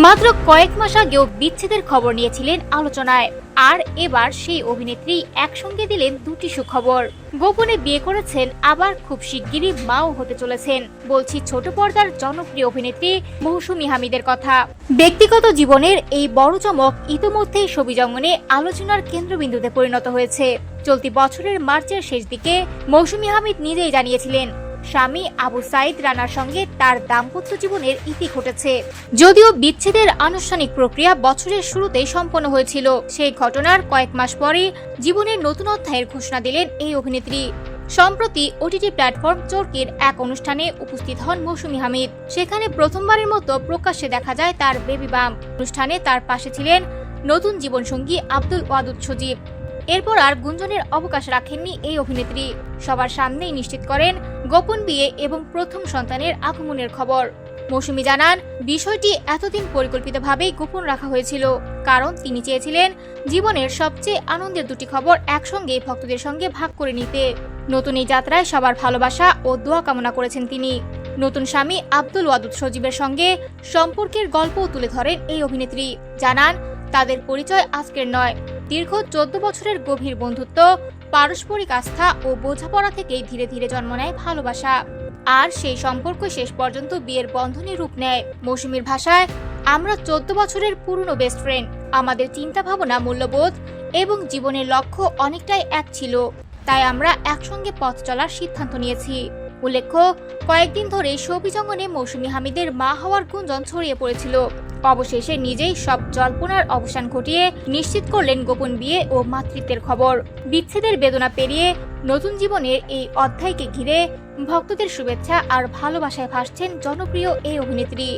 মাত্র কয়েক মাস আগেও বিচ্ছেদের খবর নিয়েছিলেন আলোচনায়, আর এবার সেই অভিনেত্রী একসঙ্গে দিলেন দুটি সুখবর। গোপনে বিয়ে করেছেন, আবার খুব শিগগিরই মাও হতে চলেছেন। বলছি ছোট পর্দার জনপ্রিয় অভিনেত্রী মৌসুমী হামিদের কথা। ব্যক্তিগত জীবনের এই বড় চমক ইতোমধ্যেই ছবিজগতে আলোচনার কেন্দ্রবিন্দুতে পরিণত হয়েছে। চলতি বছরের মার্চের শেষ দিকে মৌসুমী হামিদ নিজেই জানিয়েছিলেন স্বামী আবু সাইদ রানার সঙ্গে তার দাম্পত্য জীবনের ইতি ঘটেছে। যদিও বিচ্ছেদের আনুষ্ঠানিক প্রক্রিয়া বছরের শুরুতেই সম্পন্ন হয়েছিল, সেই ঘটনার কয়েক মাস পরে জীবনের নতুন অধ্যায়ের ঘোষণা দিলেন এই অভিনেত্রী। সম্প্রতি ওটিটি প্ল্যাটফর্ম চরকির এক অনুষ্ঠানে উপস্থিত হন মৌসুমী হামিদ। সেখানে প্রথমবারের মতো প্রকাশ্যে দেখা যায় তার বেবি বাম্প। অনুষ্ঠানে তার পাশে ছিলেন নতুন জীবনসঙ্গী আব্দুল ওয়াদুদ সজীব। এরপর আর গুঞ্জনের অবকাশ রাখেননি এই অভিনেত্রী। সবার সামনেই নিশ্চিত করেন গোপন বিয়ে এবং প্রথম সন্তানের আগমনের খবর। মৌসুমী জানান, বিষয়টি এতদিন পরিকল্পিতভাবেই গোপন রাখা হয়েছিল, কারণ তিনি চেয়েছিলেন জীবনের সবচেয়ে আনন্দের দুটি খবর একসঙ্গে ভক্তদের সঙ্গে ভাগ করে নিতে। নতুন এই যাত্রায় সবার ভালোবাসা ও দোয়া কামনা করেছেন তিনি। নতুন স্বামী আব্দুল ওয়াদুদ সজীবের সঙ্গে সম্পর্কের গল্পও তুলে ধরেন এই অভিনেত্রী। জানান, তাদের পরিচয় আজকের নয়, দীর্ঘ 14 বছরের গভীর বন্ধুত্ব, পারস্পরিক আস্থা ও বোঝাপড়া থেকেই ধীরে ধীরে জন্ম নেয় ভালোবাসা। আর সেই সম্পর্ক শেষ পর্যন্ত বিয়ের বন্ধনে রূপ নেয়। মৌসুমীর ভাষায়, আমরা 14 বছরের পুরনো বেস্ট ফ্রেন্ড। আমাদের চিন্তা ভাবনা, মূল্যবোধ এবং জীবনের লক্ষ্য অনেকটাই এক ছিল, তাই আমরা একসঙ্গে পথ চলার সিদ্ধান্ত নিয়েছি। উল্লেখ্য, কয়েকদিন ধরে ছবিজগতে মৌসুমী হামিদের মা হওয়ার গুঞ্জন ছড়িয়ে পড়েছিল। অবশেষে নিজেই সব জল্পনার অবসান ঘটিয়ে নিশ্চিত করলেন গোপন বিয়ে ও মাতৃত্বের খবর। বিচ্ছেদের বেদনা পেরিয়ে নতুন জীবনের এই অধ্যায়কে ঘিরে ভক্তদের শুভেচ্ছা আর ভালোবাসায় ভাসছেন জনপ্রিয় এই অভিনেত্রী।